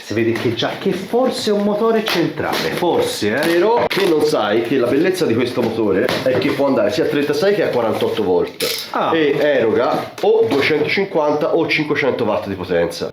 Si vede che già che forse è un motore centrale, forse, Però che non sai che la bellezza di questo motore è che può andare sia a 36 che a 48 volt e eroga o 250 o 500 watt di potenza.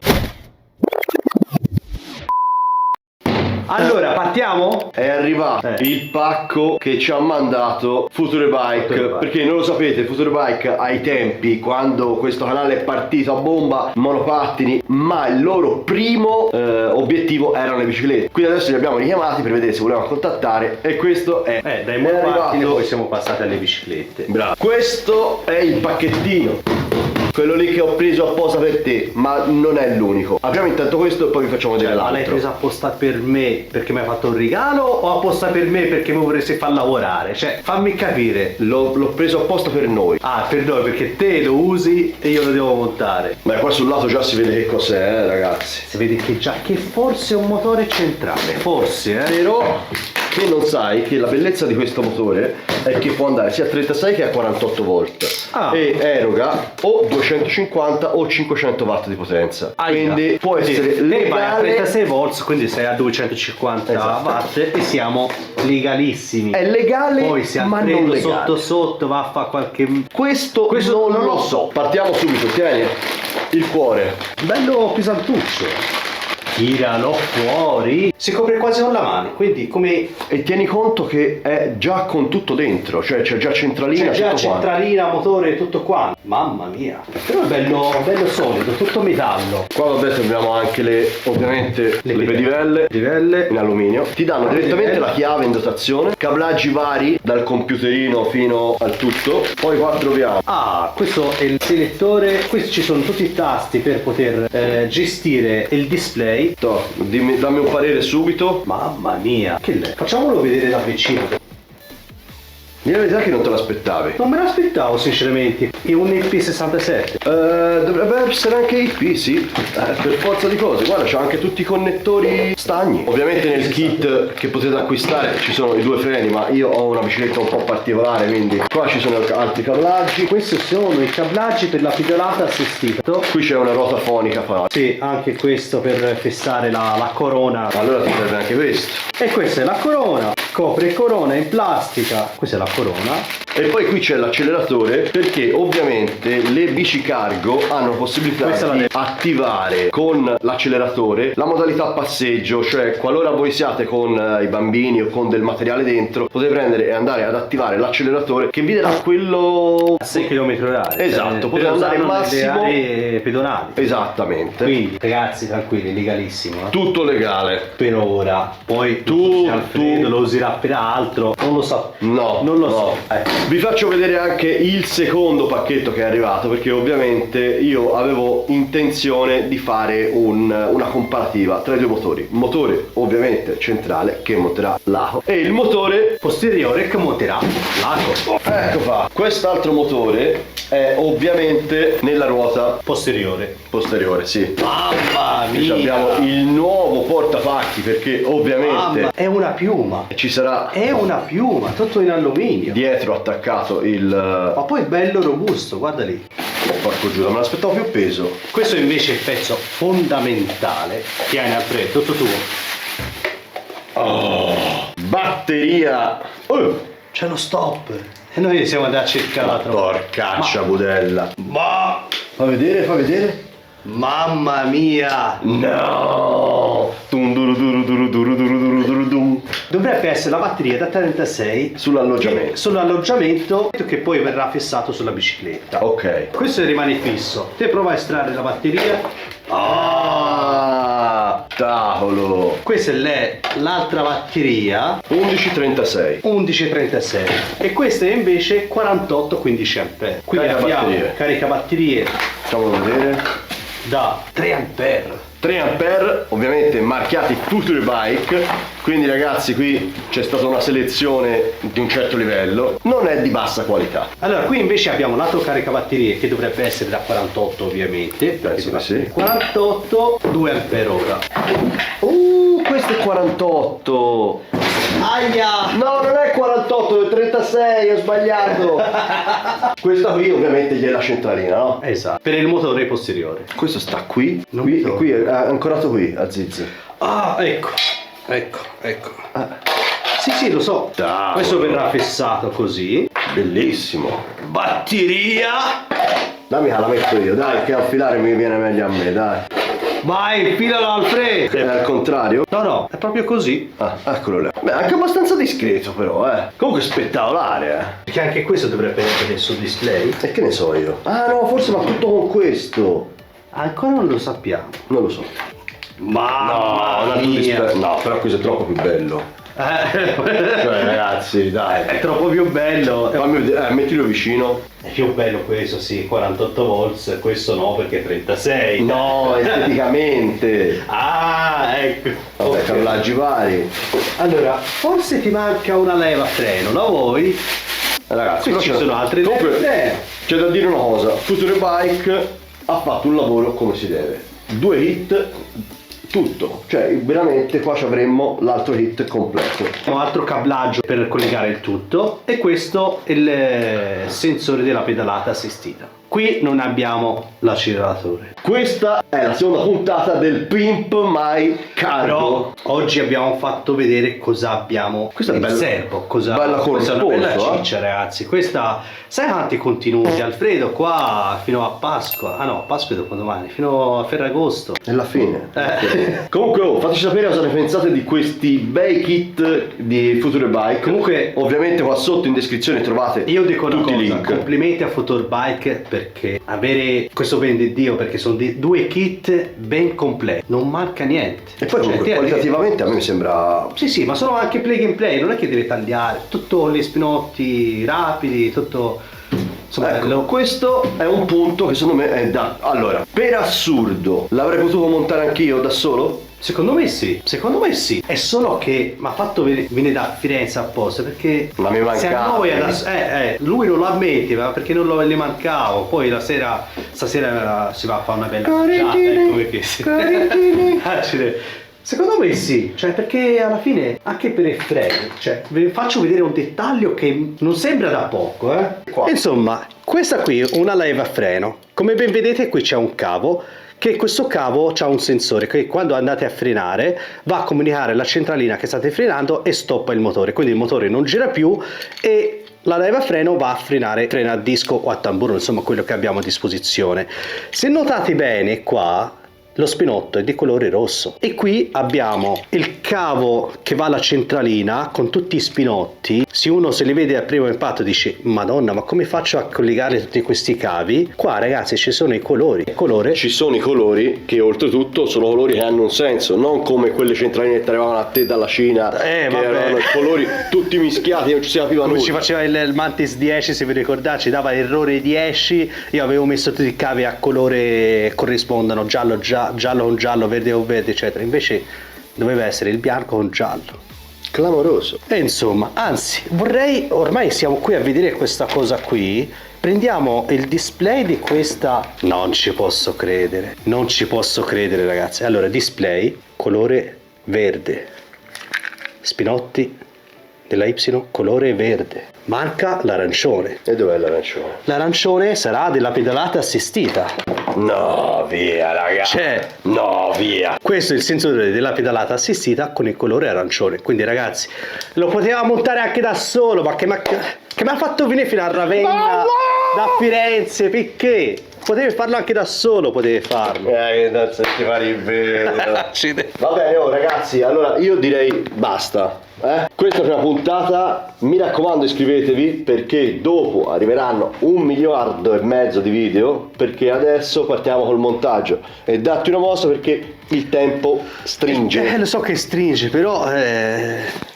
Allora, partiamo? È arrivato il pacco che ci ha mandato Future Bike, perché non lo sapete, Future Bike ai tempi, quando questo canale è partito a bomba, monopattini, ma il loro primo obiettivo erano le biciclette. Quindi adesso li abbiamo richiamati per vedere se volevano contattare e questo è dai monopattini poi siamo passati alle biciclette. Bravo. Questo è il pacchettino, quello lì che ho preso apposta per te, ma non è l'unico. Apriamo intanto questo e poi vi facciamo vedere Ma l'altro. l'hai preso apposta per me perché mi hai fatto un regalo o apposta per me perché mi vorresti far lavorare? Cioè, fammi capire. L'ho preso apposta per noi. Ah, per noi, perché te lo usi e io lo devo montare. Ma qua sul lato già si vede che cos'è, ragazzi. Si vede che già che forse è un motore centrale, forse, Però che non sai che la bellezza di questo motore è che può andare sia a 36 che a 48 volt e eroga o 250 o 500 watt di potenza. Quindi può essere legale. Vai a 36 volt, quindi sei a 250 watt e siamo legalissimi. È legale, poi si ma non legale. sotto sotto va a fare qualche... Questo non lo so. Partiamo subito, tieni il cuore. Bello pesantuccio. Tiralo fuori. Si copre quasi con la mano, quindi come... E tieni conto che è già con tutto dentro, cioè c'è già centralina, c'è già tutto centralina, motore, tutto qua. Mamma mia. Però è bello solido, tutto metallo. Qua vabbè abbiamo anche ovviamente le pedivelle in alluminio. Ti danno direttamente la chiave in dotazione, cablaggi vari dal computerino fino al tutto. Poi qua troviamo questo è il selettore. Qui ci sono tutti i tasti per poter gestire il display. Dammi un parere subito. Mamma mia, che è? Facciamolo vedere da vicino. Io la verità che non te l'aspettavi. Non me l'aspettavo sinceramente. È un IP67. Dovrebbe essere anche IP, sì. Per forza di cose. Guarda, c'ha anche tutti i connettori stagni. Ovviamente nel kit che potete acquistare ci sono i due freni, ma io ho una bicicletta un po' particolare, quindi qua ci sono altri cablaggi. Questi sono i cablaggi per la pedalata assistita. Qui c'è una ruota fonica fa. Sì, anche questo per fissare la corona. Allora ti serve anche questo. E questa è la corona. Copre corona in plastica. Questa è la corona. E poi qui c'è l'acceleratore, perché ovviamente le bici cargo hanno possibilità di attivare con l'acceleratore la modalità passeggio, cioè qualora voi siate con i bambini o con del materiale dentro, potete prendere e andare ad attivare l'acceleratore che vi darà quello a 6 km/h. Esatto, potete andare massimo aree pedonali. Esattamente. Quindi ragazzi, tranquilli, legalissimo. Tutto legale. Per ora. Poi Alfredo lo userà per altro. Non lo so. No. Non lo so. Vi faccio vedere anche il secondo pacchetto che è arrivato, perché ovviamente io avevo intenzione di fare una comparativa tra i due motori. Il motore ovviamente centrale che monterà l'ACO e il motore posteriore che monterà l'ACO. Ecco qua. Quest'altro motore è ovviamente nella ruota posteriore, sì. Mamma mia! Abbiamo il nuovo portapacchi, perché ovviamente è una piuma. Ci sarà. È una piuma, tutto in alluminio. Dietro attaccato il. Ma poi bello robusto, guarda lì. Porco Giuda, me l'aspettavo più peso. Questo invece è il pezzo fondamentale. Tieni Alfredo, tutto tuo. Batteria. C'è lo stop. E noi siamo andati a cercare la porcaccia budella. Ma fa vedere. Mamma mia. No. Dovrebbe essere la batteria da 36 sull'alloggiamento che poi verrà fissato sulla bicicletta. Ok. Questo rimane fisso. Te prova a estrarre la batteria. Tavolo. Questa è l'altra batteria 1136 e questa è invece 48-15 ampere. Quindi abbiamo caricabatterie, facciamolo vedere, da 3 ampere. 3 ampere, ovviamente marchiati Future Bike, quindi ragazzi qui c'è stata una selezione di un certo livello, non è di bassa qualità. Allora qui invece abbiamo lato caricabatterie che dovrebbe essere da 48 ovviamente, penso sì. 48, 2 ampere ora. Questo è 48. Aia! No, non è 48, 48, del 36, ho sbagliato. Questa qui ovviamente gli è la centralina, no? Esatto, per il motore posteriore. Questo sta qui, Non qui so. e qui è ancorato qui, a Ziz. Ah, ecco. Sì, lo so. Dai. Questo verrà fissato così. Bellissimo. Batteria. Dammi che la metto io, dai, che al filare mi viene meglio a me, dai. Vai, filalo Alfredo. È al contrario? No, è proprio così. Ah, eccolo là. Beh, anche abbastanza discreto però, Comunque spettacolare, Perché anche questo dovrebbe essere sul display. E che ne so io? Ah no, forse va tutto con questo. Ancora non lo sappiamo. Non lo so. Mamma non mia. no, però questo è troppo più bello. Cioè, ragazzi, dai. È troppo più bello. Fammi vedere, mettilo vicino. È più bello questo, sì, 48 volts, questo no perché è 36. No, esteticamente. Ah, ecco. Vabbè, Ok. cablaggi vari. Allora, forse ti manca una leva a freno, la vuoi? Ragazzi, Qui però ci c'è- sono altre leve a comunque, freno. c'è da dire una cosa, Future Bike ha fatto un lavoro come si deve. 2 hit, tutto. Cioè, veramente qua ci avremmo l'altro hit completo. Un altro cablaggio per collegare il tutto e questo è il sensore della pedalata assistita. Qui non abbiamo l'acceleratore. Questa è la seconda puntata del Pimp My Cargo. Però oggi abbiamo fatto vedere cosa abbiamo. Questa è il bella- serbo, bella questa è una bella corposa, ciccia, ragazzi. Questa, sai quanti contenuti, Alfredo, qua fino a Pasqua. Ah no, Pasqua è dopo domani, fino a Ferragosto. È la fine. Comunque, fateci sapere cosa ne pensate di questi bei kit di Future Bike. Comunque- ovviamente qua sotto in descrizione trovate Io dico una tutti i cosa, link. complimenti a Futurebike perché avere questo vende Dio perché sono due kit ben completi, non manca niente. E poi comunque Cioè, qualitativamente a me mi sembra. Sì, ma sono anche plug and play, non è che deve tagliare, tutto gli spinotti rapidi, tutto insomma, Ecco, questo è un punto che secondo me è da. Allora, per assurdo, l'avrei potuto montare anch'io da solo? secondo me sì, è solo che mi ha fatto venire da Firenze apposta perché Ma mi se mancava. a noi adesso, lui non lo ammetteva perché non lo, le mancavo, poi stasera si va a fare una bella mangiata, ecco perché sì. Accidenti. Secondo me sì, cioè perché alla fine anche per il freno, cioè vi faccio vedere un dettaglio che non sembra da poco, Qua. Insomma, questa qui è una leva a freno. Come ben vedete qui c'è un cavo, che questo cavo ha un sensore che quando andate a frenare va a comunicare alla centralina che state frenando e stoppa il motore, quindi il motore non gira più e la leva a freno va a frenare, frena a disco o a tamburo, insomma quello che abbiamo a disposizione. Se notate bene qua lo spinotto è di colore rosso e qui abbiamo il cavo che va alla centralina con tutti i spinotti. Se uno se li vede al primo impatto dice madonna, ma come faccio a collegare tutti questi cavi? Qua ragazzi ci sono i colori, Ci sono i colori che oltretutto sono colori che hanno un senso, non come quelle centraline che arrivavano a te dalla Cina, che vabbè. erano colori tutti mischiati, non ci si capiva come nulla. ci faceva il Mantis 10, se vi ricordate, ci dava errore 10. Io avevo messo tutti i cavi a colore corrispondano, giallo con giallo, verde con verde eccetera, invece doveva essere il bianco con giallo. Clamoroso. E insomma, anzi, vorrei, ormai siamo qui a vedere questa cosa qui, prendiamo il display di questa, non ci posso credere ragazzi. Allora, display, colore verde, spinotti della Y, colore verde, manca l'arancione. E dov'è l'arancione? L'arancione sarà della pedalata assistita. No, via, ragazzi. C'è. No, via. Questo è il sensore della pedalata assistita con il colore arancione. Quindi ragazzi, lo poteva montare anche da solo, ma che mi ha fatto venire fino a Ravenna, da Firenze, perché? Potevi farlo anche da solo, potevi farlo. Che non ti fare il vero. Accidenti. Va bene, oh ragazzi, allora io direi basta. Questa è la prima puntata, mi raccomando iscrivetevi perché dopo arriveranno 1,5 miliardi di video, perché adesso partiamo col montaggio e datti una mossa perché il tempo stringe. Lo so che stringe, però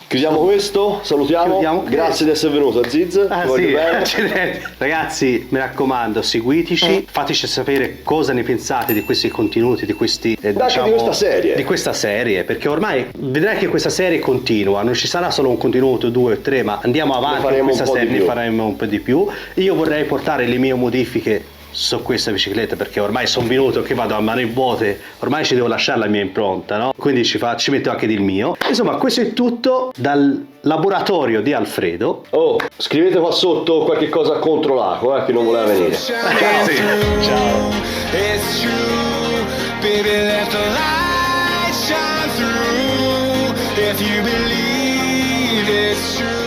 Chiudiamo questo, salutiamo, Chiudiamo. grazie di essere venuto Aziz, ti voglio sì, bene. accidenti. Ragazzi, mi raccomando, seguiteci, fateci sapere cosa ne pensate di questi contenuti, di questi di questa serie. Di questa serie, perché ormai vedrai che questa serie continua, non ci sarà solo un contenuto, 2 o 3, ma andiamo avanti con faremo questa un po' di serie, ne più. faremo un po' di più. Io vorrei portare le mie modifiche su questa bicicletta, perché ormai sono venuto che vado a mani vuote, ormai ci devo lasciare la mia impronta, no? Quindi ci metto anche del mio. Insomma, questo è tutto dal laboratorio di Alfredo. Oh, scrivete qua sotto qualche cosa contro l'Aco, che non voleva venire. Ciao. It's true, baby, let the light shine through. If you believe it's true.